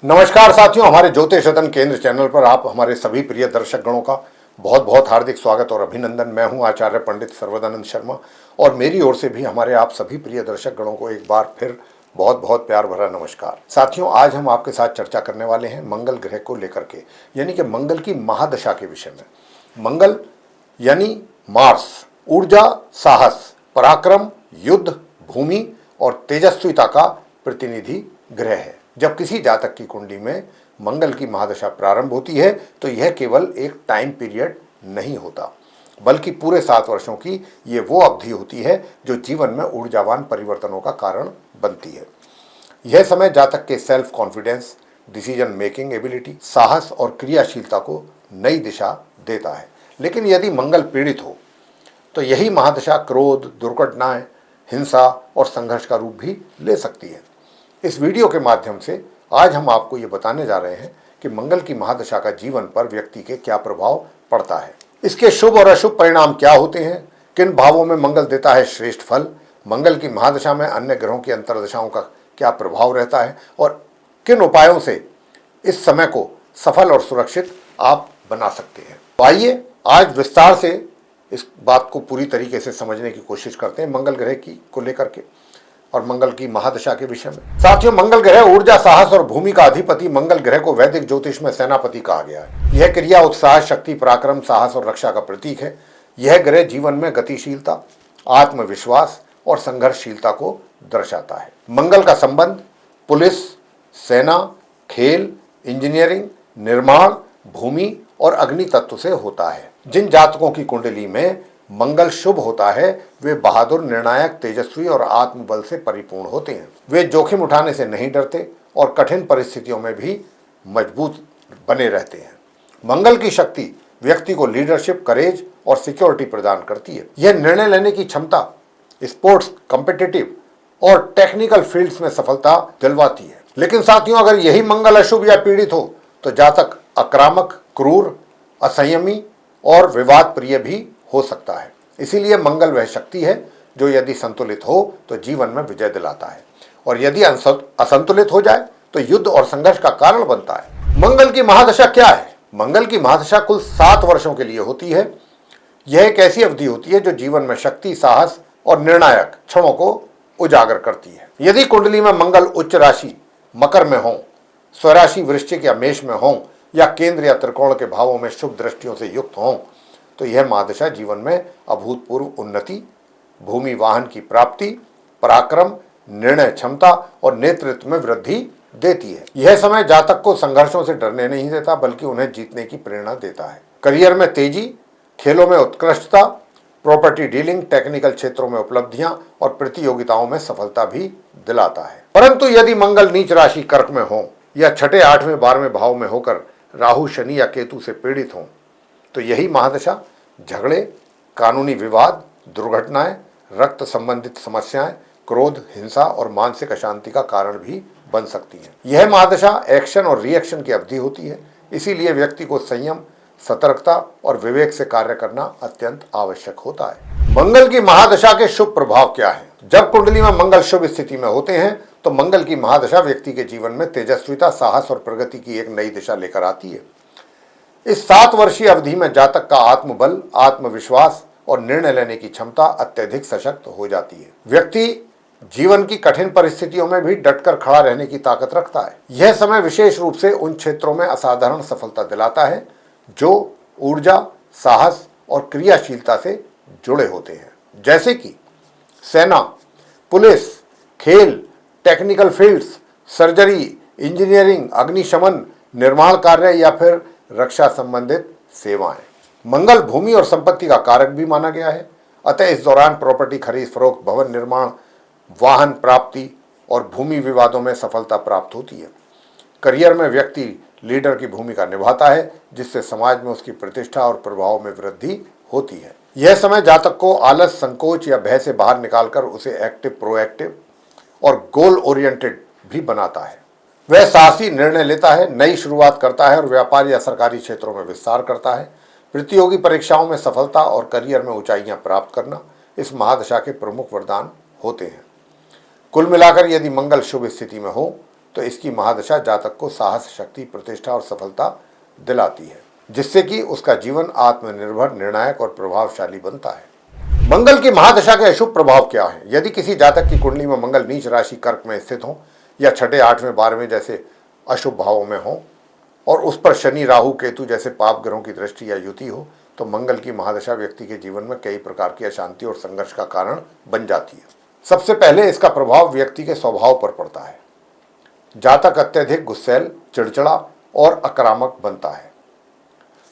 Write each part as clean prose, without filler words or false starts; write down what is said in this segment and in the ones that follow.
नमस्कार साथियों, हमारे ज्योतिष रतन केंद्र चैनल पर आप हमारे सभी प्रिय दर्शक गणों का बहुत बहुत हार्दिक स्वागत और अभिनंदन। मैं हूं आचार्य पंडित सर्वदानंद शर्मा और मेरी ओर से भी हमारे आप सभी प्रिय दर्शक गणों को एक बार फिर बहुत बहुत प्यार भरा नमस्कार। साथियों, आज हम आपके साथ चर्चा करने वाले हैं मंगल ग्रह को लेकर के, यानी कि मंगल की महादशा के विषय में। मंगल यानी मार्स ऊर्जा, साहस, पराक्रम, युद्ध, भूमि और तेजस्विता का प्रतिनिधि ग्रह है। जब किसी जातक की कुंडली में मंगल की महादशा प्रारंभ होती है तो यह केवल एक टाइम पीरियड नहीं होता, बल्कि पूरे 7 वर्षों की ये वो अवधि होती है जो जीवन में ऊर्जावान परिवर्तनों का कारण बनती है। यह समय जातक के self confidence, decision making ability, साहस और क्रियाशीलता को नई दिशा देता है। लेकिन यदि मंगल पीड़ित हो तो यही महादशा क्रोध, दुर्घटनाएं, हिंसा और संघर्ष का रूप भी ले सकती है। इस वीडियो के माध्यम से आज हम आपको ये बताने जा रहे हैं कि मंगल की महादशा का जीवन पर व्यक्ति के क्या प्रभाव पड़ता है, इसके शुभ और अशुभ परिणाम क्या होते हैं, किन भावों में मंगल देता है श्रेष्ठ फल, मंगल की महादशा में अन्य ग्रहों की अंतर्दशाओं का क्या प्रभाव रहता है और किन उपायों से इस समय को सफल और सुरक्षित आप बना सकते हैं। तो आइए आज विस्तार से इस बात को पूरी तरीके से समझने की कोशिश करते हैं मंगल ग्रह की को लेकर के और मंगल की महादशा के विषय में। साथियों, मंगल ग्रह ऊर्जा, साहस और भूमि का अधिपति मंगल ग्रह को वैदिक ज्योतिष में सेनापति कहा गया है। यह क्रिया, उत्साह, शक्ति, पराक्रम, साहस और रक्षा का प्रतीक है। यह ग्रह जीवन में गतिशीलता, आत्मविश्वास और संघर्षशीलता को दर्शाता है। मंगल का संबंध पुलिस, सेना, खेल, इंजीनियरिंग, निर्माण, भूमि और अग्नि तत्व से होता है। जिन जातकों की कुंडली में मंगल शुभ होता है वे बहादुर, निर्णायक, तेजस्वी और आत्मबल से परिपूर्ण होते हैं। वे जोखिम उठाने से नहीं डरते और कठिन परिस्थितियों में भी मजबूत बने रहते हैं। मंगल की शक्ति व्यक्ति को लीडरशिप, करेज और सिक्योरिटी प्रदान करती है। यह निर्णय लेने की क्षमता, स्पोर्ट्स, कॉम्पिटिटिव और टेक्निकल फील्ड्स में सफलता दिलवाती है। लेकिन साथियों, अगर यही मंगल अशुभ या पीड़ित हो तो जातक आक्रामक, क्रूर, असंयमी और विवाद प्रिय भी हो सकता है। इसीलिए मंगल वह शक्ति है जो यदि संतुलित हो तो जीवन में विजय दिलाता है और यदि असंतुलित हो जाए तो युद्ध और संघर्ष का कारण बनता है। मंगल की महादशा क्या है? मंगल की महादशा कुल 7 वर्षों के लिए होती है। यह एक ऐसी अवधि होती है जो जीवन में शक्ति, साहस और निर्णायक क्षणों को उजागर करती है। यदि कुंडली में मंगल उच्च राशि मकर में हो, स्वराशि वृश्चिक या मेष में हो या केंद्र या त्रिकोण के भावों में शुभ दृष्टियों से युक्त हो तो यह महादशा जीवन में अभूतपूर्व उन्नति, भूमि वाहन की प्राप्ति, पराक्रम, निर्णय क्षमता और नेतृत्व में वृद्धि देती है। यह समय जातक को संघर्षों से डरने नहीं देता बल्कि उन्हें जीतने की प्रेरणा देता है। करियर में तेजी, खेलों में उत्कृष्टता, प्रॉपर्टी डीलिंग, टेक्निकल क्षेत्रों में उपलब्धियां और प्रतियोगिताओं में सफलता भी दिलाता है। परंतु यदि मंगल नीच राशि कर्क में हो या छठे, 8वें, 12वें भाव में होकर राहु, शनि या केतु से पीड़ित हो तो यही महादशा झगड़े, कानूनी विवाद, दुर्घटनाएं, रक्त संबंधित समस्याएं, क्रोध, हिंसा और मानसिक अशांति का कारण भी बन सकती है। यह महादशा एक्शन और रिएक्शन की अवधि होती है, इसीलिए व्यक्ति को संयम, सतर्कता और विवेक से कार्य करना अत्यंत आवश्यक होता है। मंगल की महादशा के शुभ प्रभाव क्या है? जब कुंडली में मंगल शुभ स्थिति में होते हैं तो मंगल की महादशा व्यक्ति के जीवन में तेजस्विता, साहस और प्रगति की एक नई दिशा लेकर आती है। इस 7 वर्षीय अवधि में जातक का आत्मबल, आत्मविश्वास और निर्णय लेने की क्षमता अत्यधिक सशक्त हो जाती है। व्यक्ति जीवन की कठिन परिस्थितियों में भी डटकर खड़ा रहने की ताकत रखता है। यह समय विशेष रूप से उन क्षेत्रों में असाधारण सफलता दिलाता है जो ऊर्जा, साहस और क्रियाशीलता से जुड़े होते हैं, जैसे कि सेना, पुलिस, खेल, टेक्निकल फील्ड्स, सर्जरी, इंजीनियरिंग, अग्निशमन, निर्माण कार्य या फिर रक्षा संबंधित सेवाएं। मंगल भूमि और संपत्ति का कारक भी माना गया है, अतः इस दौरान प्रॉपर्टी खरीद फरोख्त, भवन निर्माण, वाहन प्राप्ति और भूमि विवादों में सफलता प्राप्त होती है। करियर में व्यक्ति लीडर की भूमिका निभाता है जिससे समाज में उसकी प्रतिष्ठा और प्रभाव में वृद्धि होती है। यह समय जातक को आलस, संकोच या भय से बाहर निकालकर उसे एक्टिव, प्रोएक्टिव और गोल ओरिएंटेड भी बनाता है। वह साहसी निर्णय लेता है, नई शुरुआत करता है और व्यापार या सरकारी क्षेत्रों में विस्तार करता है। प्रतियोगी परीक्षाओं में सफलता और करियर में ऊंचाइयां प्राप्त करना इस महादशा के प्रमुख वरदान होते हैं। कुल मिलाकर यदि मंगल शुभ स्थिति में हो तो इसकी महादशा जातक को साहस, शक्ति, प्रतिष्ठा और सफलता दिलाती है, जिससे कि उसका जीवन आत्मनिर्भर, निर्णायक और प्रभावशाली बनता है। मंगल की महादशा के अशुभ प्रभाव क्या है? यदि किसी जातक की कुंडली में मंगल नीच राशि कर्क में स्थित हो या छठे, 8वें, 12वें जैसे अशुभ भावों में हो और उस पर शनि, राहु, केतु जैसे पाप ग्रहों की दृष्टि या युति हो, तो मंगल की महादशा व्यक्ति के जीवन में कई प्रकार की अशांति और संघर्ष का कारण बन जाती है। सबसे पहले इसका प्रभाव व्यक्ति के स्वभाव पर पड़ता है। जातक अत्यधिक गुस्सैल, चिड़चिड़ा और आक्रामक बनता है।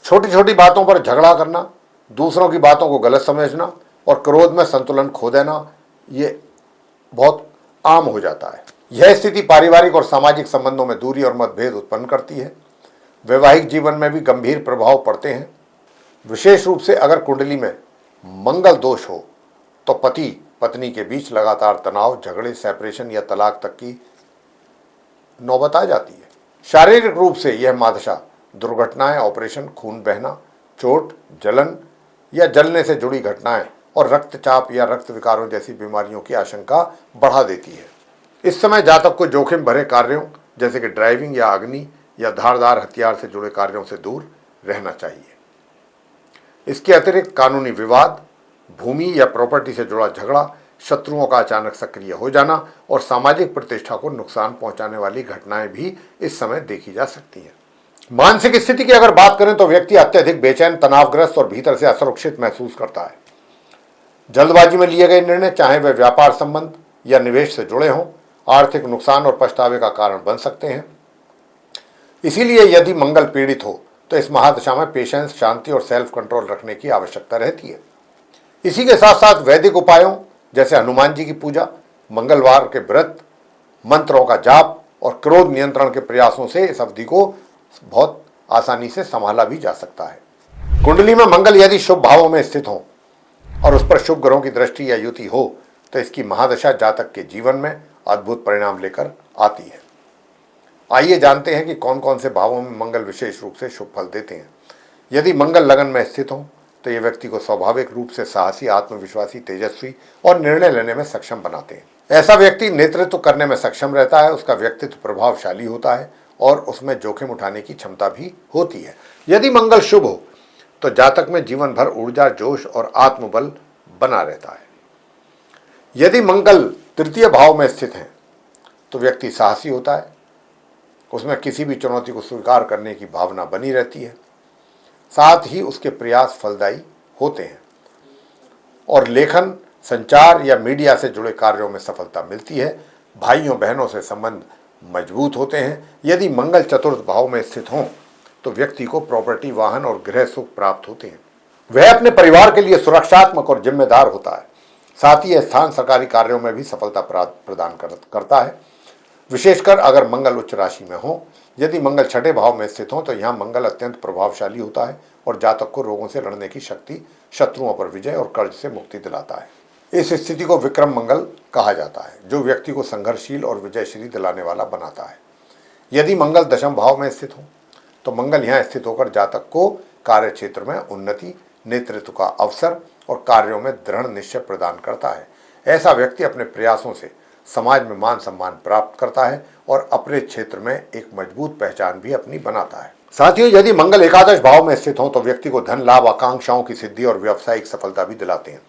छोटी छोटी बातों पर झगड़ा करना, दूसरों की बातों को गलत समझना और क्रोध में संतुलन खो देना, ये बहुत आम हो जाता है। यह स्थिति पारिवारिक और सामाजिक संबंधों में दूरी और मतभेद उत्पन्न करती है। वैवाहिक जीवन में भी गंभीर प्रभाव पड़ते हैं। विशेष रूप से अगर कुंडली में मंगल दोष हो तो पति पत्नी के बीच लगातार तनाव, झगड़े, सेपरेशन या तलाक तक की नौबत आ जाती है। शारीरिक रूप से यह महादशा दुर्घटनाएं, ऑपरेशन, खून बहना, चोट, जलन या जलने से जुड़ी घटनाएं और रक्तचाप या रक्त विकारों जैसी बीमारियों की आशंका बढ़ा देती है। इस समय जातक को जोखिम भरे कार्यों जैसे कि ड्राइविंग या अग्नि या धारदार हथियार से जुड़े कार्यों से दूर रहना चाहिए। इसके अतिरिक्त कानूनी विवाद, भूमि या प्रॉपर्टी से जुड़ा झगड़ा, शत्रुओं का अचानक सक्रिय हो जाना और सामाजिक प्रतिष्ठा को नुकसान पहुंचाने वाली घटनाएं भी इस समय देखी जा सकती हैं। मानसिक स्थिति की अगर बात करें तो व्यक्ति अत्यधिक बेचैन, तनावग्रस्त और भीतर से असुरक्षित महसूस करता है। जल्दबाजी में लिए गए निर्णय, चाहे वे व्यापार संबंध या निवेश से जुड़े हों, आर्थिक नुकसान और पछतावे का कारण बन सकते हैं। इसीलिए यदि मंगल पीड़ित हो तो इस महादशा में पेशेंस, शांति और सेल्फ कंट्रोल रखने की आवश्यकता रहती है। इसी के साथ साथ वैदिक उपायों जैसे हनुमान जी की पूजा, मंगलवार के व्रत, मंत्रों का जाप और क्रोध नियंत्रण के प्रयासों से इस अवधि को बहुत आसानी से संभाला भी जा सकता है। कुंडली में मंगल यदि शुभ भावों में स्थित हो और उस पर शुभ ग्रहों की दृष्टि या युति हो तो इसकी महादशा जातक के जीवन में अद्भुत परिणाम लेकर आती है। आइए जानते हैं कि कौन कौन से भावों में मंगल विशेष रूप से शुभ फल देते हैं। यदि मंगल लगन में स्थित हो तो ये व्यक्ति को स्वाभाविक रूप से साहसी, आत्मविश्वासी, तेजस्वी और निर्णय लेने में सक्षम बनाते हैं। ऐसा व्यक्ति नेतृत्व करने में सक्षम रहता है, उसका व्यक्तित्व प्रभावशाली होता है और उसमें जोखिम उठाने की क्षमता भी होती है। यदि मंगल शुभ हो तो जातक में जीवन भर ऊर्जा, जोश और आत्मबल बना रहता है। यदि मंगल तृतीय भाव में स्थित है तो व्यक्ति साहसी होता है, उसमें किसी भी चुनौती को स्वीकार करने की भावना बनी रहती है, साथ ही उसके प्रयास फलदायी होते हैं और लेखन, संचार या मीडिया से जुड़े कार्यों में सफलता मिलती है। भाइयों बहनों से संबंध मजबूत होते हैं। यदि मंगल चतुर्थ भाव में स्थित हों तो व्यक्ति को प्रॉपर्टी, वाहन और गृह सुख प्राप्त होते हैं। वह अपने परिवार के लिए सुरक्षात्मक और जिम्मेदार होता है। साथ ही यह स्थान सरकारी कार्यों में भी सफलता प्रदान करता है, विशेषकर अगर मंगल उच्च राशि में हो। यदि मंगल छठे भाव में स्थित हो तो यहाँ मंगल अत्यंत प्रभावशाली होता है और जातक को रोगों से लड़ने की शक्ति, शत्रुओं पर विजय और कर्ज से मुक्ति दिलाता है। इस स्थिति को विक्रम मंगल कहा जाता है, जो व्यक्ति को संघर्षशील और विजयश्री दिलाने वाला बनाता है। यदि मंगल दशम भाव में स्थित हो तो मंगल यहाँ स्थित होकर जातक को कार्य क्षेत्र में उन्नति, नेतृत्व का अवसर और कार्यों में दृढ़ निश्चय प्रदान करता है। ऐसा व्यक्ति अपने प्रयासों से समाज में मान सम्मान प्राप्त करता है और अपने क्षेत्र में एक मजबूत पहचान भी अपनी बनाता है। साथियों, यदि मंगल एकादश भाव में स्थित हो तो व्यक्ति को धन लाभ, आकांक्षाओं की सिद्धि और व्यावसायिक सफलता भी दिलाते हैं।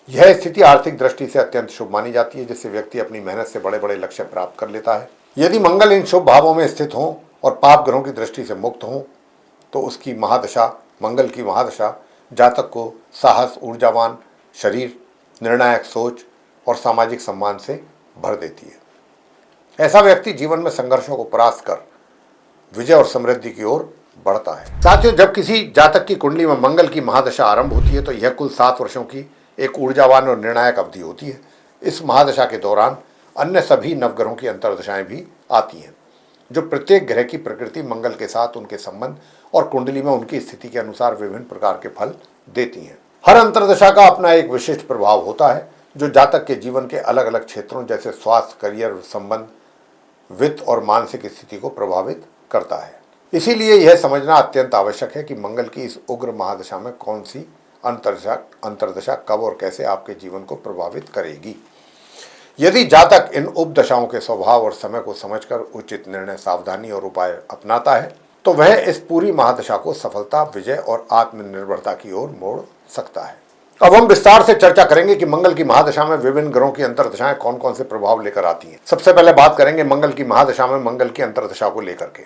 यह स्थिति आर्थिक दृष्टि से अत्यंत शुभ मानी जाती है, जिससे व्यक्ति अपनी मेहनत से बड़े बड़े लक्ष्य प्राप्त कर लेता है। यदि मंगल इन शुभ भावों में स्थित हो और पाप ग्रहों की दृष्टि से मुक्त हो तो उसकी महादशा, मंगल की महादशा, जातक को साहस, ऊर्जावान शरीर, निर्णायक सोच और सामाजिक सम्मान से भर देती है। ऐसा व्यक्ति जीवन में संघर्षों को परास्त कर विजय और समृद्धि की ओर बढ़ता है। साथियों, जब किसी जातक की कुंडली में मंगल की महादशा आरंभ होती है तो यह कुल 7 वर्षों की एक ऊर्जावान और निर्णायक अवधि होती है। इस महादशा के दौरान अन्य सभी नवग्रहों की अंतर्दशाएं भी आती हैं, जो प्रत्येक ग्रह की प्रकृति, मंगल के साथ उनके संबंध और कुंडली में उनकी स्थिति के अनुसार विभिन्न प्रकार के फल देती हैं। हर अंतर्दशा का अपना एक विशिष्ट प्रभाव होता है, जो जातक के जीवन के अलग अलग क्षेत्रों जैसे स्वास्थ्य, करियर, संबंध, वित्त और मानसिक स्थिति को प्रभावित करता है। इसीलिए यह समझना अत्यंत आवश्यक है कि मंगल की इस उग्र महादशा में कौन सी अंतर्दशा कब और कैसे आपके जीवन को प्रभावित करेगी। यदि जातक इन उपदशाओं के स्वभाव और समय को समझकर उचित निर्णय, सावधानी और उपाय अपनाता है तो वह इस पूरी महादशा को सफलता, विजय और आत्मनिर्भरता की ओर मोड़ सकता है। अब हम विस्तार से चर्चा करेंगे कि मंगल की महादशा में विभिन्न ग्रहों की अंतर्दशाएं कौन कौन से प्रभाव लेकर आती हैं। सबसे पहले बात करेंगे मंगल की महादशा में मंगल की अंतर्दशा को लेकर के।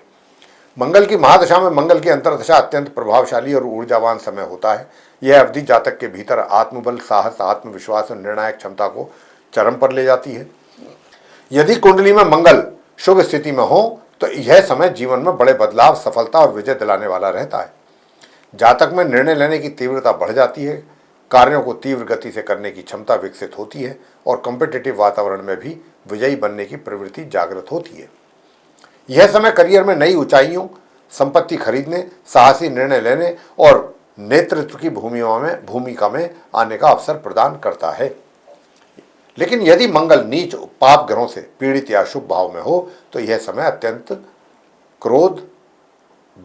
मंगल की महादशा में मंगल की अंतर्दशा अत्यंत प्रभावशाली और ऊर्जावान समय होता है। यह अवधि जातक के भीतर आत्मबल, साहस, आत्मविश्वास और निर्णायक क्षमता को चरम पर ले जाती है। यदि कुंडली में मंगल शुभ स्थिति में हो तो यह समय जीवन में बड़े बदलाव, सफलता और विजय दिलाने वाला रहता है। जातक में निर्णय लेने की तीव्रता बढ़ जाती है, कार्यों को तीव्र गति से करने की क्षमता विकसित होती है और कॉम्पिटिटिव वातावरण में भी विजयी बनने की प्रवृत्ति जागृत होती है। यह समय करियर में नई ऊंचाइयों, संपत्ति खरीदने, साहसी निर्णय लेने और नेतृत्व की भूमिका में आने का अवसर प्रदान करता है। लेकिन यदि मंगल नीच पाप ग्रहों से पीड़ित या शुभ भाव में हो तो यह समय अत्यंत क्रोध,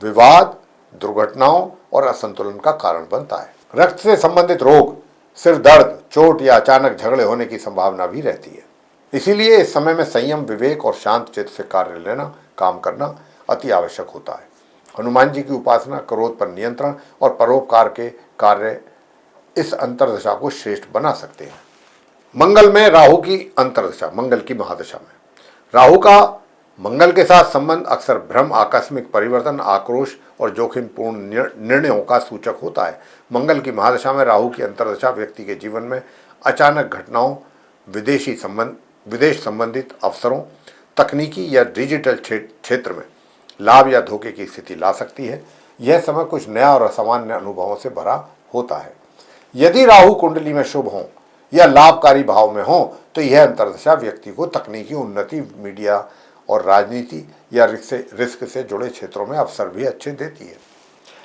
विवाद, दुर्घटनाओं और असंतुलन का कारण बनता है। रक्त से संबंधित रोग, सिर दर्द, चोट या अचानक झगड़े होने की संभावना भी रहती है। इसीलिए इस समय में संयम, विवेक और शांत चित्त से कार्य लेना, काम करना अति आवश्यक होता है। हनुमान जी की उपासना, क्रोध पर नियंत्रण और परोपकार के कार्य इस अंतर्दशा को श्रेष्ठ बना सकते हैं। मंगल में राहु की अंतर्दशा, मंगल की महादशा में राहु का मंगल के साथ संबंध अक्सर भ्रम, आकस्मिक परिवर्तन, आक्रोश और जोखिमपूर्ण निर्णयों का सूचक होता है। मंगल की महादशा में राहु की अंतर्दशा व्यक्ति के जीवन में अचानक घटनाओं, विदेश संबंधित अवसरों, तकनीकी या डिजिटल क्षेत्र में लाभ या धोखे की स्थिति ला सकती है। यह समय कुछ नया और असामान्य अनुभवों से भरा होता है। यदि राहु कुंडली में शुभ हो या लाभकारी भाव में हो तो यह अंतर्दशा व्यक्ति को तकनीकी उन्नति, मीडिया और राजनीति या रिस्क से जुड़े क्षेत्रों में अवसर भी अच्छे देती है।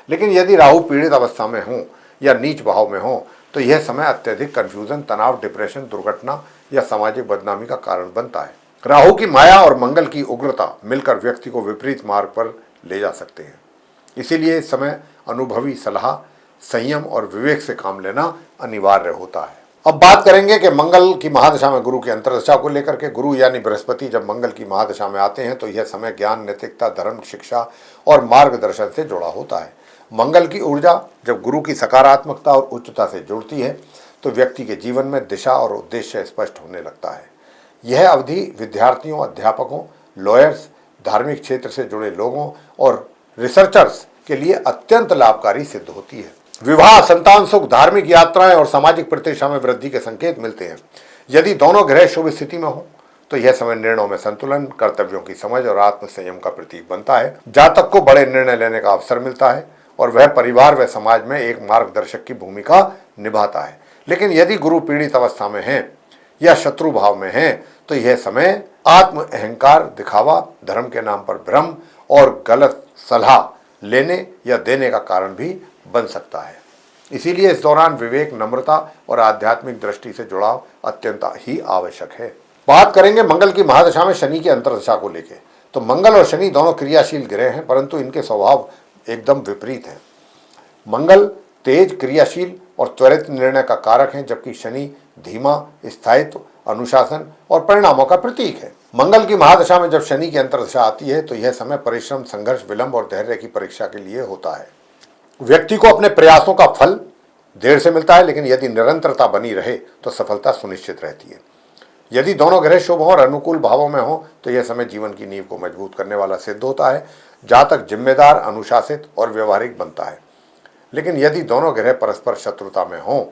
लेकिन यदि राहु पीड़ित अवस्था में हो या नीच भाव में हो तो यह समय अत्यधिक कंफ्यूजन, तनाव, डिप्रेशन, दुर्घटना या सामाजिक बदनामी का कारण बनता है। राहु की माया और मंगल की उग्रता मिलकर व्यक्ति को विपरीत मार्ग पर ले जा सकते हैं। इसीलिए इस समय अनुभवी सलाह, संयम और विवेक से काम लेना अनिवार्य होता है। अब बात करेंगे कि मंगल की महादशा में गुरु की अंतर्दशा को लेकर के। गुरु यानी बृहस्पति जब मंगल की महादशा में आते हैं तो यह समय ज्ञान, नैतिकता, धर्म, शिक्षा और मार्गदर्शन से जुड़ा होता है। मंगल की ऊर्जा जब गुरु की सकारात्मकता और उच्चता से जुड़ती है तो व्यक्ति के जीवन में दिशा और उद्देश्य स्पष्ट होने लगता है। यह अवधि विद्यार्थियों, अध्यापकों, लॉयर्स, धार्मिक क्षेत्र से जुड़े लोगों और रिसर्चर्स के लिए अत्यंत लाभकारी सिद्ध होती है। विवाह, संतान सुख, धार्मिक यात्राएं और सामाजिक प्रतिष्ठा में वृद्धि के संकेत मिलते हैं। यदि दोनों ग्रह शुभ स्थिति में हो तो यह समय निर्णयों में संतुलन, कर्तव्यों की समझ और आत्म संयम का प्रतीक बनता है। जातक को बड़े निर्णय लेने का अवसर मिलता है और वह परिवार व समाज में एक मार्गदर्शक की भूमिका निभाता है। लेकिन यदि गुरु पीड़ित अवस्था में है या शत्रु भाव में है तो यह समय आत्म अहंकार, दिखावा, धर्म के नाम पर भ्रम और गलत सलाह लेने या देने का कारण भी बन सकता है। इसीलिए इस दौरान विवेक, नम्रता और आध्यात्मिक दृष्टि से जुड़ाव अत्यंत ही आवश्यक है। बात करेंगे मंगल की महादशा में शनि की अंतर्दशा को लेकर। तो मंगल और शनि दोनों क्रियाशील ग्रह हैं परंतु इनके स्वभाव एकदम विपरीत हैं। मंगल तेज, क्रियाशील और त्वरित निर्णय का कारक है जबकि शनि धीमा, स्थायित्व, अनुशासन और परिणामों का प्रतीक है। मंगल की महादशा में जब शनि की अंतर्दशा आती है तो यह समय परिश्रम, संघर्ष, विलंब और धैर्य की परीक्षा के लिए होता है। व्यक्ति को अपने प्रयासों का फल देर से मिलता है लेकिन यदि निरंतरता बनी रहे तो सफलता सुनिश्चित रहती है। यदि दोनों ग्रह शुभ और अनुकूल भावों में हो तो यह समय जीवन की नींव को मजबूत करने वाला सिद्ध होता है। जातक जिम्मेदार, अनुशासित और व्यवहारिक बनता है। लेकिन यदि दोनों ग्रह परस्पर शत्रुता में हो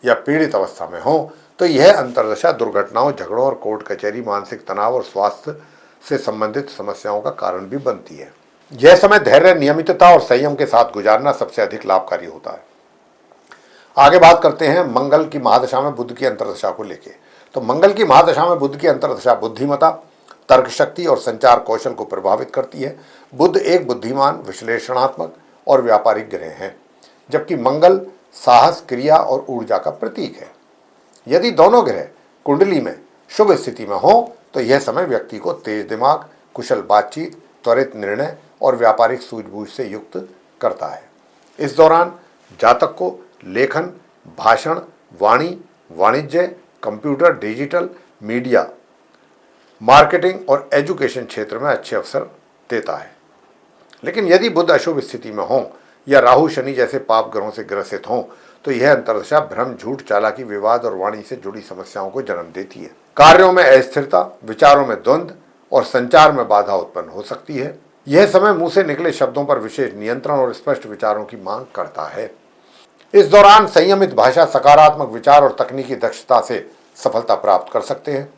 या पीड़ित अवस्था में हो तो यह अंतर्दशा दुर्घटनाओं, झगड़ों और कोर्ट कचहरी, मानसिक तनाव और स्वास्थ्य से संबंधित समस्याओं का कारण भी बनती है। यह समय धैर्य, नियमितता और संयम के साथ गुजारना सबसे अधिक लाभकारी होता है। आगे बात करते हैं मंगल की महादशा में बुध की अंतर्दशा को लेकर। तो मंगल की महादशा में बुध की अंतर्दशा बुद्धिमत्ता, तर्क शक्ति और संचार कौशल को प्रभावित करती है। बुध एक बुद्धिमान, विश्लेषणात्मक और व्यापारिक ग्रह हैं जबकि मंगल साहस, क्रिया और ऊर्जा का प्रतीक है। यदि दोनों ग्रह कुंडली में शुभ स्थिति में हो तो यह समय व्यक्ति को तेज दिमाग, कुशल बातचीत, त्वरित निर्णय और व्यापारिक सूझबूझ से युक्त करता है। इस दौरान जातक को लेखन, भाषण, वाणी, वाणिज्य, कंप्यूटर, डिजिटल, मीडिया, मार्केटिंग और एजुकेशन क्षेत्र में अच्छे अवसर देता है। लेकिन यदि बुध अशुभ स्थिति में हो या राहु शनि जैसे पाप ग्रहों से ग्रसित हों तो यह अंतर्दशा भ्रम, झूठ, चालाकी, विवाद और वाणी से जुड़ी समस्याओं को जन्म देती है। कार्यों में अस्थिरता, विचारों में द्वंद्व और संचार में बाधा उत्पन्न हो सकती है। यह समय मुंह से निकले शब्दों पर विशेष नियंत्रण और स्पष्ट विचारों की मांग करता है। इस दौरान संयमित भाषा, सकारात्मक विचार और तकनीकी दक्षता से सफलता प्राप्त कर सकते हैं।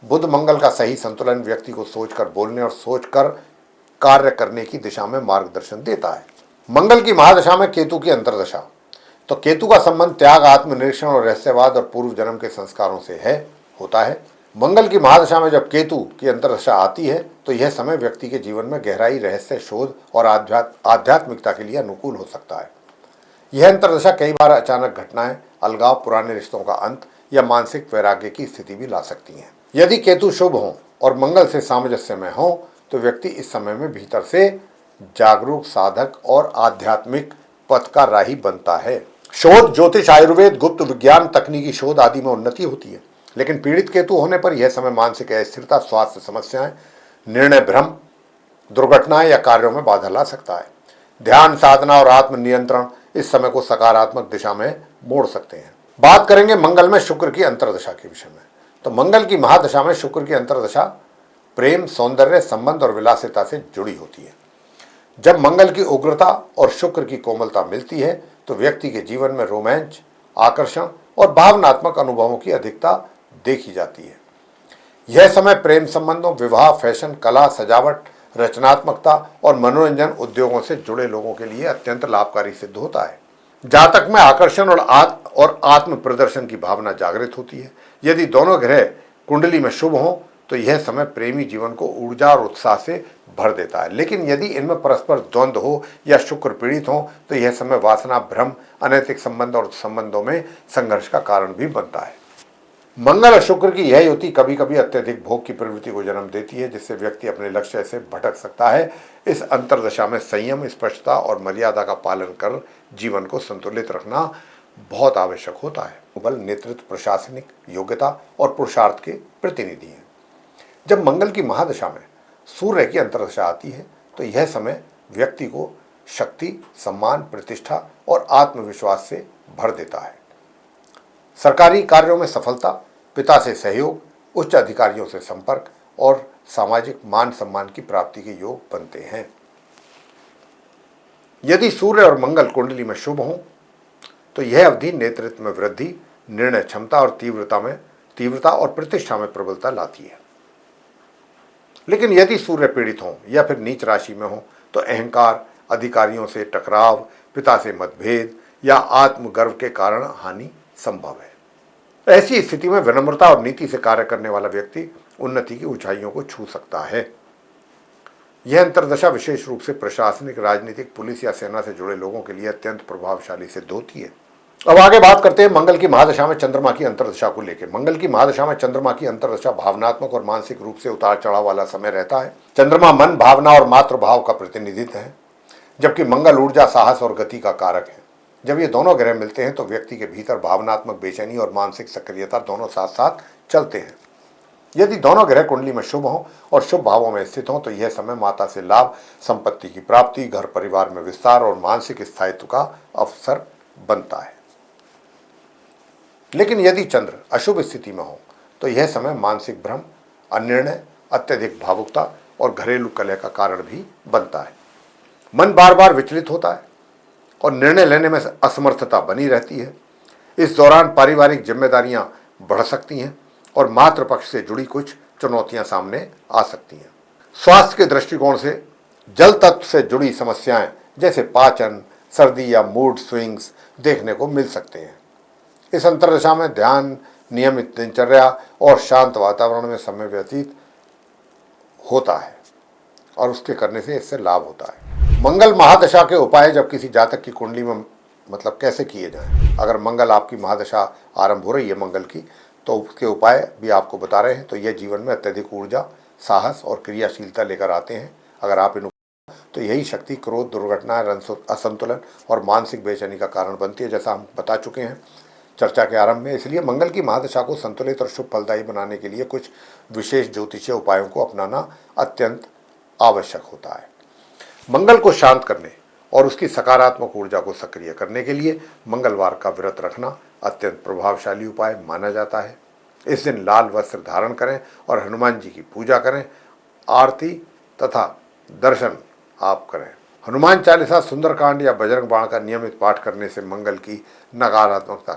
बुध मंगल का सही संतुलन व्यक्ति को सोचकर बोलने और सोचकर कार्य करने की दिशा में मार्गदर्शन देता है। मंगल की महादशा में केतु की अंतर्दशा, तो केतु का संबंध त्याग, आत्मनिरीक्षण और रहस्यवाद और पूर्व जन्म के संस्कारों से होता है। मंगल की महादशा में जब केतु की अंतर्दशा आती है तो यह समय व्यक्ति के जीवन में गहराई, रहस्य, शोध और आध्यात्मिकता के लिए अनुकूल हो सकता है। यह अंतर्दशा कई बार अचानक घटनाएं, अलगाव, पुराने रिश्तों का अंत या मानसिक वैराग्य की स्थिति भी ला सकती हैं। यदि केतु शुभ हो और मंगल से सामंजस्य में हो तो व्यक्ति इस समय में भीतर से जागरूक, साधक और आध्यात्मिक पथ का राही बनता है। शोध, ज्योतिष, आयुर्वेद, गुप्त विज्ञान, तकनीकी शोध आदि में उन्नति होती है। लेकिन पीड़ित केतु होने पर यह समय मानसिक अस्थिरता, स्वास्थ्य समस्याएं, निर्णय भ्रम, दुर्घटनाएं या कार्यों में बाधा ला सकता है। ध्यान, साधना और आत्मनियंत्रण इस समय को सकारात्मक दिशा में मोड़ सकते हैं। बात करेंगे मंगल में शुक्र की अंतर्दशा के विषय में। तो मंगल की महादशा में शुक्र की अंतर्दशा प्रेम, सौंदर्य, संबंध और विलासिता से जुड़ी होती है। जब मंगल की उग्रता और शुक्र की कोमलता मिलती है तो व्यक्ति के जीवन में रोमांच, आकर्षण और भावनात्मक अनुभवों की अधिकता देखी जाती है। यह समय प्रेम संबंधों, विवाह, फैशन, कला, सजावट, रचनात्मकता और मनोरंजन उद्योगों से जुड़े लोगों के लिए अत्यंत लाभकारी सिद्ध होता है। जातक में आकर्षण और आत्म प्रदर्शन की भावना जागृत होती है। यदि दोनों ग्रह कुंडली में शुभ हों तो यह समय प्रेमी जीवन को ऊर्जा और उत्साह से भर देता है। लेकिन यदि इनमें परस्पर द्वंद्व हो या शुक्र पीड़ित हो तो यह समय वासना, भ्रम, अनैतिक संबंध और संबंधों में संघर्ष का कारण भी बनता है। मंगल और शुक्र की यह युति कभी कभी अत्यधिक भोग की प्रवृत्ति को जन्म देती है, जिससे व्यक्ति अपने लक्ष्य से भटक सकता है। इस अंतर्दशा में संयम, स्पष्टता और मर्यादा का पालन कर जीवन को संतुलित रखना बहुत आवश्यक होता है। बल, नेतृत्व, प्रशासनिक योग्यता और पुरुषार्थ के प्रतिनिधि हैं। जब मंगल की महादशा में सूर्य की अंतर्दशा आती है तो यह समय व्यक्ति को शक्ति, सम्मान, प्रतिष्ठा और आत्मविश्वास से भर देता है। सरकारी कार्यों में सफलता, पिता से सहयोग, उच्च अधिकारियों से संपर्क और सामाजिक मान सम्मान की प्राप्ति के योग बनते हैं। यदि सूर्य और मंगल कुंडली में शुभ हों तो यह अवधि नेतृत्व में वृद्धि, निर्णय क्षमता और तीव्रता और प्रतिष्ठा में प्रबलता लाती है। लेकिन यदि सूर्य पीड़ित हो या फिर नीच राशि में हो तो अहंकार, अधिकारियों से टकराव, पिता से मतभेद या आत्मगर्व के कारण हानि संभव है। ऐसी स्थिति में विनम्रता और नीति से कार्य करने वाला व्यक्ति उन्नति की ऊंचाइयों को छू सकता है। यह अंतर्दशा विशेष रूप से प्रशासनिक, राजनीतिक, पुलिस या सेना से जुड़े लोगों के लिए अत्यंत प्रभावशाली सिद्ध होती है। अब आगे बात करते हैं मंगल की महादशा में चंद्रमा की अंतर्दशा को लेकर। मंगल की महादशा में चंद्रमा की अंतर्दशा भावनात्मक और मानसिक रूप से उतार चढ़ाव वाला समय रहता है। चंद्रमा मन, भावना और मातृभाव का प्रतिनिधित्व है, जबकि मंगल ऊर्जा, साहस और गति का कारक है। जब ये दोनों ग्रह मिलते हैं तो व्यक्ति के भीतर भावनात्मक बेचैनी और मानसिक सक्रियता दोनों साथ साथ चलते हैं। यदि दोनों ग्रह कुंडली में शुभ हों और शुभ भावों में स्थित हों तो यह समय माता से लाभ, संपत्ति की प्राप्ति, घर परिवार में विस्तार और मानसिक स्थायित्व का अवसर बनता है। लेकिन यदि चंद्र अशुभ स्थिति में हो तो यह समय मानसिक भ्रम, अनिर्णय, अत्यधिक भावुकता और घरेलू कलह का कारण भी बनता है। मन बार बार विचलित होता है और निर्णय लेने में असमर्थता बनी रहती है। इस दौरान पारिवारिक जिम्मेदारियां बढ़ सकती हैं और मातृपक्ष से जुड़ी कुछ चुनौतियां सामने आ सकती हैं। स्वास्थ्य के दृष्टिकोण से जल तत्व से जुड़ी समस्याएं जैसे पाचन, सर्दी या मूड स्विंग्स देखने को मिल सकते हैं। इस अंतर्दशा में ध्यान, नियमित दिनचर्या और शांत वातावरण में समय व्यतीत होता है और उसके करने से इससे लाभ होता है। मंगल महादशा के उपाय जब किसी जातक की कुंडली में कैसे किए जाएं। अगर मंगल आपकी महादशा आरंभ हो रही है मंगल की तो उसके उपाय भी आपको बता रहे हैं। तो यह जीवन में अत्यधिक ऊर्जा, साहस और क्रियाशीलता लेकर आते हैं। अगर आप इन तो यही शक्ति क्रोध, दुर्घटना, असंतुलन और मानसिक बेचैनी का कारण बनती है, जैसा हम बता चुके हैं। चर्चा के आरंभ में, इसलिए मंगल की महादशा को संतुलित और शुभ फलदायी बनाने के लिए कुछ विशेष ज्योतिषीय उपायों को अपनाना अत्यंत आवश्यक होता है। मंगल को शांत करने और उसकी सकारात्मक ऊर्जा को सक्रिय करने के लिए मंगलवार का व्रत रखना अत्यंत प्रभावशाली उपाय माना जाता है। इस दिन लाल वस्त्र धारण करें और हनुमान जी की पूजा करें, आरती तथा दर्शन आप करें। हनुमान चालीसा, सुंदरकांड या बजरंग बाण का नियमित पाठ करने से मंगल की नकारात्मकता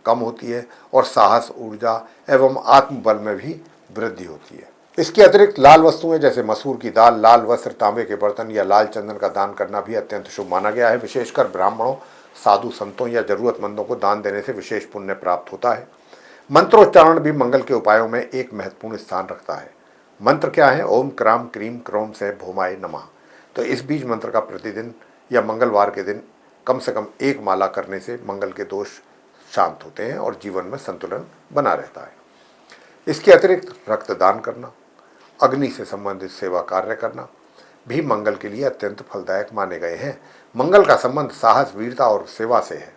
कम होती है और साहस, ऊर्जा एवं आत्मबल में भी वृद्धि होती है। इसके अतिरिक्त लाल वस्तुएं जैसे मसूर की दाल, लाल वस्त्र, तांबे के बर्तन या लाल चंदन का दान करना भी अत्यंत शुभ माना गया है। विशेषकर ब्राह्मणों, साधु संतों या जरूरतमंदों को दान देने से विशेष पुण्य प्राप्त होता है। मंत्रोच्चारण भी मंगल के उपायों में एक महत्वपूर्ण स्थान रखता है। मंत्र क्या है? ओम क्राम क्रीम क्रोम से भौमाय नमः। तो इस बीज मंत्र का प्रतिदिन या मंगलवार के दिन कम से कम एक माला करने से मंगल के दोष शांत होते हैं और जीवन में संतुलन बना रहता है। इसके अतिरिक्त रक्तदान करना, अग्नि से संबंधित सेवा कार्य करना भी मंगल के लिए अत्यंत फलदायक माने गए हैं। मंगल का संबंध साहस, वीरता और सेवा से है।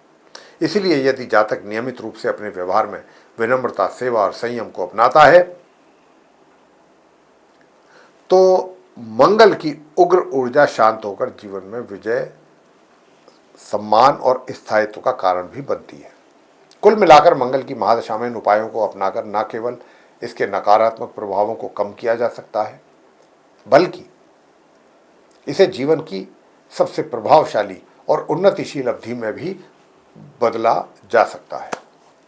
इसलिए यदि जातक नियमित रूप से अपने व्यवहार में विनम्रता, सेवा और संयम को अपनाता है तो मंगल की उग्र ऊर्जा शांत होकर जीवन में विजय, सम्मान और स्थायित्व का कारण भी बनती है। कुल मिलाकर मंगल की महादशा में इन उपायों को अपनाकर न केवल इसके नकारात्मक प्रभावों को कम किया जा सकता है, बल्कि इसे जीवन की सबसे प्रभावशाली और उन्नतिशील अवधि में भी बदला जा सकता है।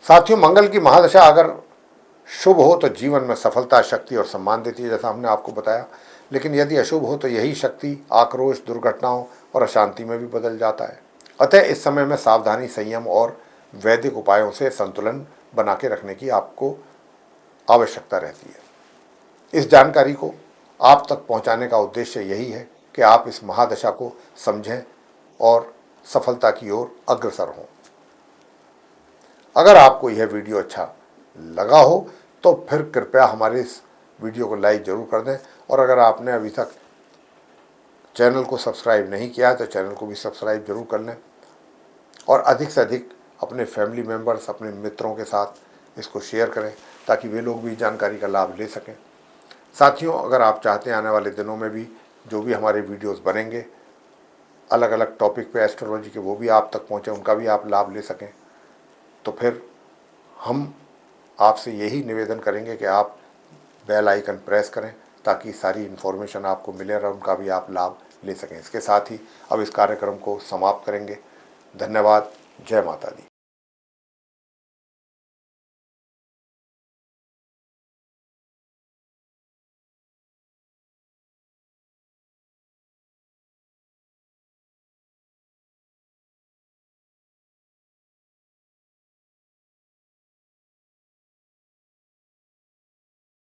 साथियों, मंगल की महादशा अगर शुभ हो तो जीवन में सफलता, शक्ति और सम्मान देती है, जैसा हमने आपको बताया। लेकिन यदि अशुभ हो तो यही शक्ति आक्रोश, दुर्घटनाओं और अशांति में भी बदल जाता है। अतः इस समय में सावधानी, संयम और वैदिक उपायों से संतुलन बना के रखने की आपको आवश्यकता रहती है। इस जानकारी को आप तक पहुंचाने का उद्देश्य यही है कि आप इस महादशा को समझें और सफलता की ओर अग्रसर हों। अगर आपको यह वीडियो अच्छा लगा हो तो फिर कृपया हमारे इस वीडियो को लाइक जरूर कर दें, और अगर आपने अभी तक चैनल को सब्सक्राइब नहीं किया है तो चैनल को भी सब्सक्राइब जरूर कर लें, और अधिक से अधिक अपने फैमिली मेम्बर्स, अपने मित्रों के साथ इसको शेयर करें ताकि वे लोग भी जानकारी का लाभ ले सकें। साथियों, अगर आप चाहते हैं आने वाले दिनों में भी जो भी हमारे वीडियोस बनेंगे अलग अलग टॉपिक पे एस्ट्रोलॉजी के, वो भी आप तक पहुँचे, उनका भी आप लाभ ले सकें, तो फिर हम आपसे यही निवेदन करेंगे कि आप बेल आइकन प्रेस करें ताकि सारी इन्फॉर्मेशन आपको मिले और उनका भी आप लाभ ले सकें। इसके साथ ही अब इस कार्यक्रम को समाप्त करेंगे। धन्यवाद। जय माता दी।